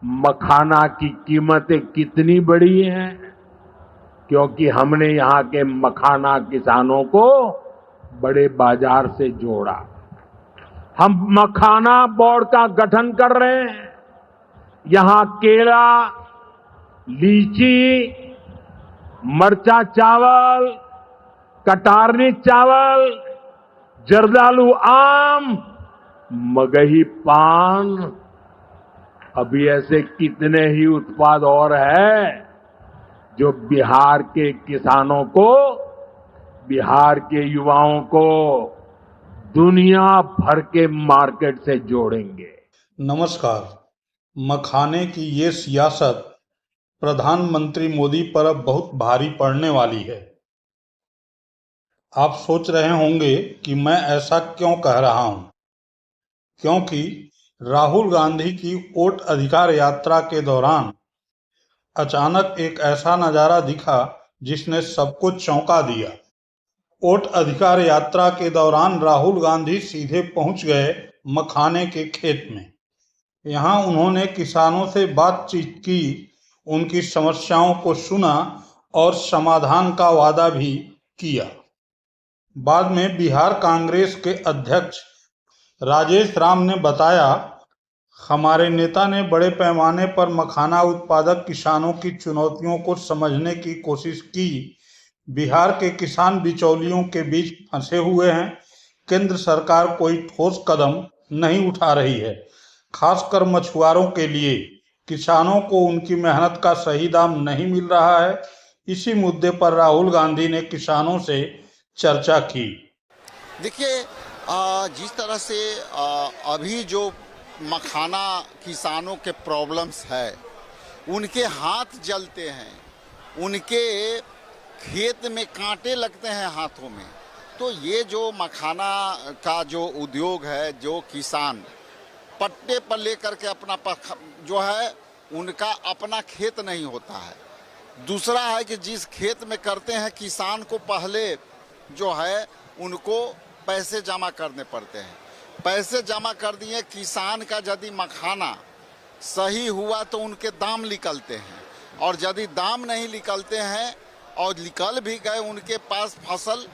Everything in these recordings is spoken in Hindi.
मखाना की कीमतें कितनी बढ़ी हैं, क्योंकि हमने यहां के मखाना किसानों को बड़े बाजार से जोड़ा। हम मखाना बोर्ड का गठन कर रहे हैं। यहां केला, लीची, मरचा चावल, कटारनी चावल, जर्दालू आम, मगही पान, अभी ऐसे कितने ही उत्पाद और हैं जो बिहार के किसानों को, बिहार के युवाओं को दुनिया भर के मार्केट से जोड़ेंगे। नमस्कार। मखाने की ये सियासत प्रधानमंत्री मोदी पर अब बहुत भारी पड़ने वाली है। आप सोच रहे होंगे कि मैं ऐसा क्यों कह रहा हूं, क्योंकि राहुल गांधी की वोट अधिकार यात्रा के दौरान अचानक एक ऐसा नजारा दिखा जिसने सबको चौंका दिया। वोट अधिकार यात्रा के दौरान राहुल गांधी सीधे पहुंच गए मखाने के खेत में। यहां उन्होंने किसानों से बातचीत की, उनकी समस्याओं को सुना और समाधान का वादा भी किया। बाद में बिहार कांग्रेस के अध्यक्ष राजेश राम ने बताया, हमारे नेता ने बड़े पैमाने पर मखाना उत्पादक किसानों की चुनौतियों को समझने की कोशिश की। बिहार के किसान बिचौलियों के बीच फंसे हुए हैं। केंद्र सरकार कोई ठोस कदम नहीं उठा रही है, खासकर मछुआरों के लिए। किसानों को उनकी मेहनत का सही दाम नहीं मिल रहा है। इसी मुद्दे पर राहुल गांधी ने किसानों से चर्चा की। देखिए, जिस तरह से अभी जो मखाना किसानों के प्रॉब्लम्स है, उनके हाथ जलते हैं, उनके खेत में कांटे लगते हैं हाथों में। तो ये जो मखाना का जो उद्योग है, जो किसान पट्टे पर लेकर के अपना जो है, उनका अपना खेत नहीं होता है। दूसरा है कि जिस खेत में करते हैं, किसान को पहले जो है उनको पैसे जमा करने पड़ते हैं। पैसे जमा कर दिए, किसान का यदि मखाना सही हुआ तो उनके दाम निकलते हैं, और यदि दाम नहीं निकलते हैं और निकल भी गए उनके पास फसल,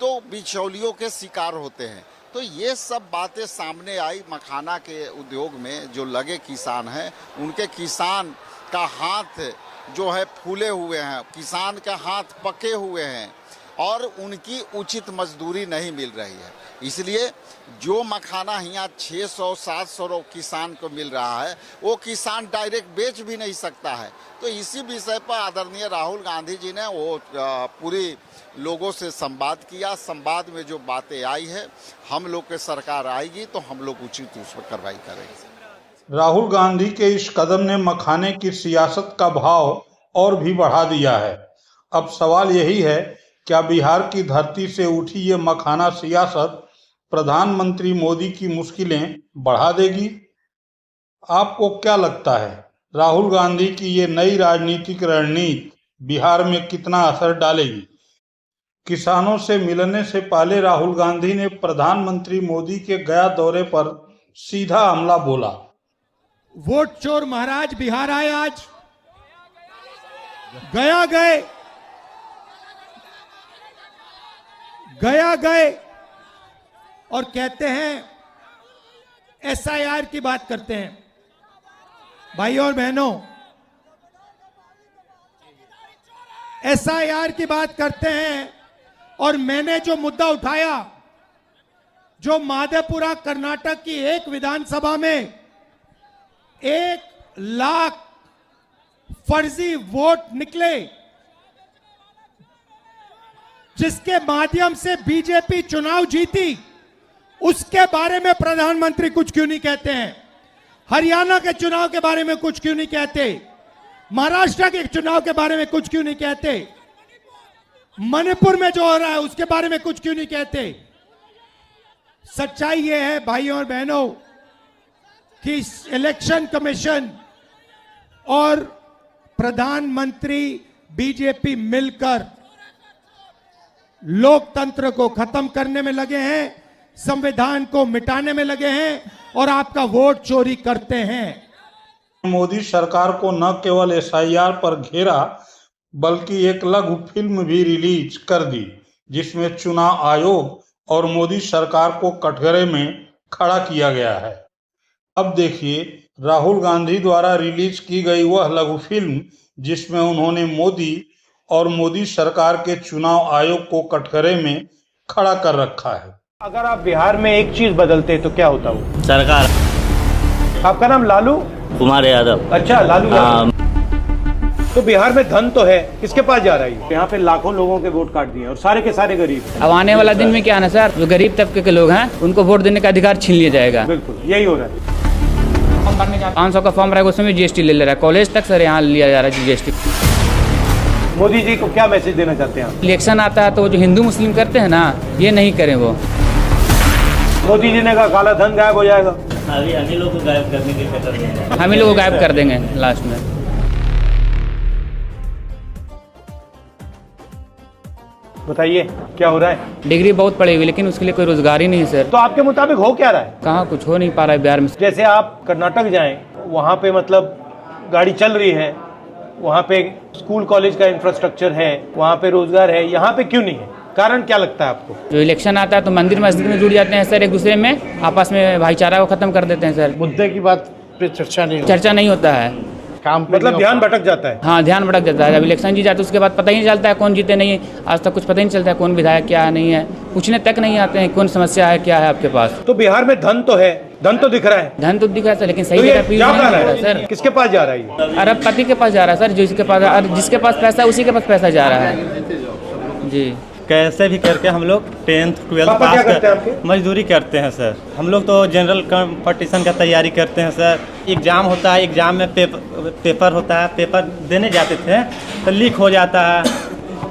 तो बिचौलियों के शिकार होते हैं। तो ये सब बातें सामने आई। मखाना के उद्योग में जो लगे किसान हैं, उनके किसान का हाथ जो है फूले हुए हैं, किसान का हाथ पके हुए हैं, और उनकी उचित मजदूरी नहीं मिल रही है। इसलिए जो मखाना यहाँ 600-700 किसान को मिल रहा है, वो किसान डायरेक्ट बेच भी नहीं सकता है। तो इसी विषय पर आदरणीय राहुल गांधी जी ने वो पूरी लोगों से संवाद किया। संवाद में जो बातें आई है, हम लोग के सरकार आएगी तो हम लोग उचित उस पर कार्रवाई करेंगे। राहुल गांधी के इस कदम ने मखाने की सियासत का भाव और भी बढ़ा दिया है। अब सवाल यही है, क्या बिहार की धरती से उठी ये मखाना सियासत प्रधानमंत्री मोदी की मुश्किलें बढ़ा देगी? आपको क्या लगता है, राहुल गांधी की ये नई राजनीतिक रणनीति बिहार में कितना असर डालेगी? किसानों से मिलने से पहले राहुल गांधी ने प्रधानमंत्री मोदी के गया दौरे पर सीधा हमला बोला। वोट चोर महाराज बिहार आए, आज गया गए, गया गए और कहते हैं एसआईआर की बात करते हैं। भाइयों और बहनों, एसआईआर की बात करते हैं, और मैंने जो मुद्दा उठाया, जो माधेपुरा कर्नाटक की एक विधानसभा में 1 लाख फर्जी वोट निकले, जिसके माध्यम से बीजेपी चुनाव जीती, उसके बारे में प्रधानमंत्री कुछ क्यों नहीं कहते हैं? हरियाणा के चुनाव के बारे में कुछ क्यों नहीं कहते? महाराष्ट्र के चुनाव के बारे में कुछ क्यों नहीं कहते? मणिपुर में जो हो रहा है उसके बारे में कुछ क्यों नहीं कहते? सच्चाई ये है भाइयों और बहनों कि इलेक्शन कमीशन और प्रधानमंत्री बीजेपी मिलकर लोकतंत्र को खत्म करने में लगे हैं, संविधान को मिटाने में लगे हैं और आपका वोट चोरी करते हैं। मोदी सरकार को न केवल एसआईआर पर घेरा बल्कि एक लघु फिल्म भी रिलीज कर दी जिसमें चुनाव आयोग और मोदी सरकार को कटघरे में खड़ा किया गया है। अब देखिए राहुल गांधी द्वारा रिलीज की गई वह लघु फिल्म जिसमें उन्होंने मोदी और मोदी सरकार के चुनाव आयोग को कटघरे में खड़ा कर रखा है। अगर आप बिहार में एक चीज बदलते तो क्या होता वो? सरकार। आपका नाम लालू कुमार यादव। अच्छा, लालू यादव। तो बिहार में धन तो है, किसके पास जा रहा है? यहाँ पे लाखों लोगों के वोट काट दिए और सारे के सारे गरीब। अब आने वाला दिन में क्या है ना सर, जो गरीब तबके के लोग हैं उनको वोट देने का अधिकार छीन लिया जाएगा। बिल्कुल यही हो रहा है। 500 का फॉर्म रहेगा उसमें GST ले रहा है, कॉलेज तक सर यहाँ लिया जा रहा है GST। मोदी जी को क्या मैसेज देना चाहते हैं आप? इलेक्शन आता है तो जो हिंदू मुस्लिम करते हैं ना, ये नहीं करें वो। मोदी जी ने कहा काला धन गायब हो जाएगा। अभी हम ही लोग को गायब करने के चक्कर में हम ही लोग को गायब कर देंगे लास्ट में। बताइए क्या हो रहा है? डिग्री बहुत पड़ी हुई लेकिन उसके लिए कोई रोजगार ही नहीं है सर। तो आपके मुताबिक हो क्या रहा है? कहाँ कुछ हो नहीं पा रहा है बिहार में। जैसे आप कर्नाटक जाएं, वहाँ पे मतलब गाड़ी चल रही है, वहाँ पे स्कूल कॉलेज का इंफ्रास्ट्रक्चर है, वहाँ पे रोजगार है, यहाँ पे क्यों नहीं है? कारण क्या लगता है आपको? जो इलेक्शन आता है तो मंदिर मस्जिद में जुड़ जाते हैं सर, एक दूसरे में आपस में भाईचारा को खत्म कर देते हैं सर। मुद्दे की बात पे चर्चा नहीं होता है, काम मतलब ध्यान भटक जाता है। हाँ ध्यान भटक जाता है। जब इलेक्शन जीत जाते उसके बाद पता ही नहीं चलता है कौन जीते नहीं। आज तक कुछ पता ही नहीं चलता है कौन विधायक क्या नहीं है, पूछने तक नहीं आते हैं कौन समस्या है क्या है आपके पास। तो बिहार में धन तो है, धन तो दिख रहा है। धन तो दिख रहा है सर, लेकिन तो सही ये जगह पे जा यूज रहा नहीं हो रहा है है सर। किसके पास जा रहा है ये? अरबपति के पास जा रहा है सर, जिसके पास पैसा है उसी के पास पैसा जा रहा है जी। कैसे भी करके हम लोग 10th 12th पापा क्या पास करते हैं आपके? मजदूरी करते हैं सर। हम लोग तो जनरल कंपटीशन का तैयारी करते हैं सर। एग्ज़ाम होता है, एग्ज़ाम में पेपर होता है, पेपर देने जाते थे तो लीक हो जाता है,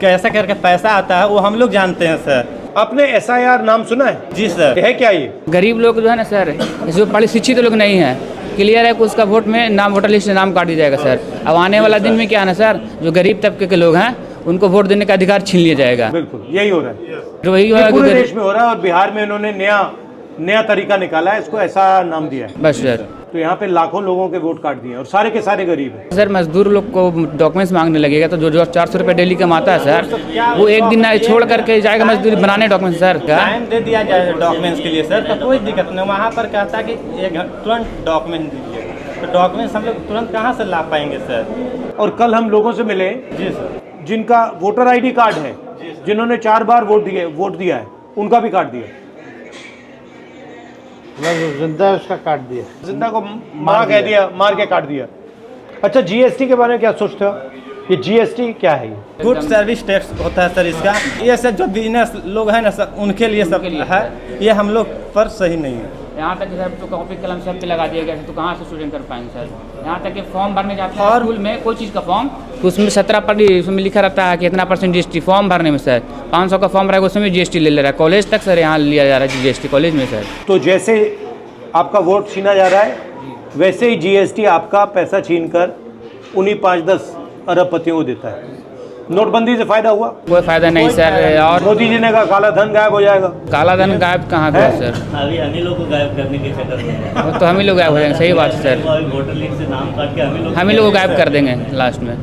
कैसे करके पैसा आता है वो हम लोग जानते हैं सर। आपने SIR नाम सुना है? जी सर। है क्या ये? गरीब लोग जो है ना सर, जो पढ़े शिक्षित लोग नहीं है, क्लियर है कि उसका वोट में नाम वोटर लिस्ट में नाम काट दिया जाएगा सर। अब आने वाला दिन में क्या है ना सर, जो गरीब तबके के लोग हैं उनको वोट देने का अधिकार छीन लिया जाएगा। बिल्कुल यही हो रहा है। तो वही ये पूरे देश में हो रहा है और बिहार में इन्होंने नया तरीका निकाला है, इसको ऐसा नाम दिया है बस सर। तो यहाँ पे लाखों लोगों के वोट काट दिए और सारे के सारे गरीब हैं। सर मजदूर लोग को डॉक्यूमेंट्स मांगने लगेगा तो जो 400 रुपये डेली कमाता है सर, वो एक दिन छोड़ करके जाएगा मजदूरी बनाने डॉक्यूमेंट सर। टाइम दे दिया जाए डॉक्यूमेंट्स के लिए सर तो कोई दिक्कत नहीं। वहाँ पर कहता है कि तुरंत डॉक्यूमेंट दीजिए, तो डॉक्यूमेंट्स हम लोग तुरंत कहाँ से ला पाएंगे सर? और कल हम लोगों से मिले जी सर, जिनका वोटर ID कार्ड है, जिन्होंने 4 बार वोट दिया है, उनका भी काट दिया। जिंदा है उसका काट दिया, जिंदा को मार के काट दिया। अच्छा, GST के बारे में क्या सोचते हो? ये GST क्या है? ये गुड सर्विस टैक्स होता है सर इसका। ये सब जो बिजनेस लोग हैं ना सर, उनके लिए सब है, ये हम लोग पर सही नहीं है। यहाँ तक सर तो कॉपी कलम सब पे लगा दिया गया तो कहाँ से स्टूडेंट कर पाएंगे सर। यहाँ तक कि फॉर्म भरने जाते हैं स्कूल में कोई चीज़ का फॉर्म, तो उसमें 17% उसमें लिखा रहता है कि इतना % GST फॉर्म भरने में सर। 500 का फॉर्म रहेगा उसमें GST ले रहा है, कॉलेज तक सर यहाँ लिया जा रहा है GST कॉलेज में सर। तो जैसे आपका वोट छीना जा रहा है वैसे ही GST आपका पैसा छीन कर उन्हीं 5-10 अरबपतियों को देता है। नोटबंदी से फायदा हुआ? कोई फायदा नहीं सर। और मोदी जी ने कहा काला धन गायब हो जाएगा। काला धन गायब कहाँ हुआ सर? अभी हम ही लोग को गायब करने के चक्कर में वो तो हम ही लोग गायब हो जाएंगे। सही बात है सर, वोटर लिस्ट से नाम काट के हम ही लोग गायब कर देंगे लास्ट में।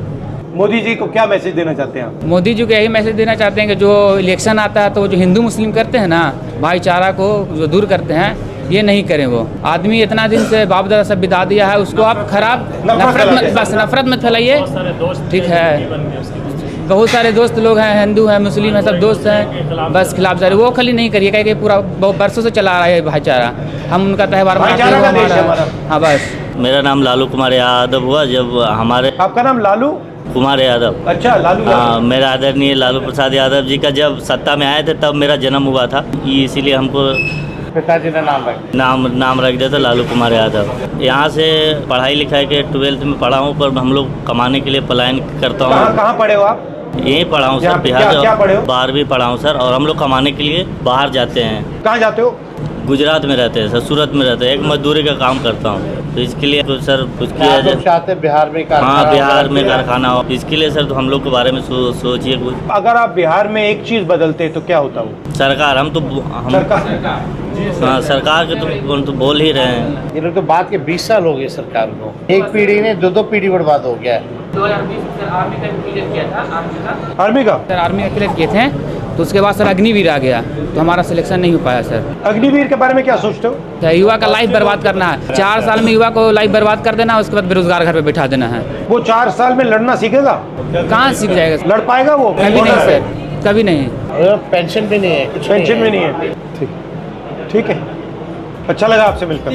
मोदी जी को क्या मैसेज देना चाहते हैं आप? मोदी जी को यही मैसेज देना चाहते हैं कि जो इलेक्शन आता है तो जो हिंदू मुस्लिम करते हैं ना, भाईचारा को जो दूर करते हैं, ये नहीं करें। वो आदमी इतना दिन से बाप दादा सब बिता दिया है, उसको आप खराब नफरत मत फैलाइए, ठीक है। बहुत सारे दोस्त लोग हैं, हिंदू हैं, मुस्लिम हैं, सब दोस्त हैं, बस खिलाफ जा रहे। वो खाली नहीं करिए, कहीं पूरा बरसों से चला रहा है भाईचारा। हम उनका त्यौहार मनाते हैं। हाँ बस। मेरा नाम लालू कुमार यादव हुआ। जब हमारे आपका नाम लालू कुमार यादव? अच्छा, लालू यादव। मेरा आदरणीय लालू प्रसाद यादव जी का जब सत्ता में आए थे तब मेरा जन्म हुआ था, इसीलिए हमको पिताजी ने नाम रख दिया था लालू कुमार यादव। यहाँ से पढ़ाई लिखाई के 12th में पढ़ा हूँ, पर हम लोग कमाने के लिए पलायन करता हूँ। कहाँ पढ़े हो आप? यहीं पढ़ा हूँ सर, बिहार। क्या पढ़े हो? 12वीं पढ़ा हूँ सर, और हम लोग कमाने के लिए बाहर जाते हैं। कहाँ जाते हो? गुजरात में रहते हैं सर, सूरत में रहते हैं, एक मजदूरी का काम करता हूँ, तो इसके लिए तो सर कुछ किया आप लोग जाए। चाहते हैं बिहार में कारखाना हाँ, बिहार में हो, कारखाना हो, इसके लिए सर तो हम लोग के बारे में सोचिए कुछ। अगर आप बिहार में एक चीज बदलते तो क्या होता वो? सरकार हम हाँ, सरकार के तो बोल ही रहे हैं। ये लोग तो बात के 20 साल हो गए सरकार को, एक पीढ़ी ने दो पीढ़ी बर्बाद हो गया है। 2020 में आर्मी का क्लियर किया था, आर्मी का सर आर्मी का क्लियर किए थे, तो उसके बाद सर अग्निवीर आ गया, तो हमारा सिलेक्शन नहीं हो पाया सर। अग्निवीर के बारे में क्या सोचते हो? तो युवा का लाइफ बर्बाद करना है, 4 साल में युवा को लाइफ बर्बाद कर देना, उसके बाद बेरोजगार घर पे बैठा देना है। वो 4 साल में लड़ना सीखेगा? कहाँ सीख जाएगा? लड़ पाएगा वो? कभी नहीं सर, कभी नहीं। पेंशन भी नहीं है, कुछ पेंशन भी नहीं है। ठीक है, अच्छा लगा आपसे मिलकर।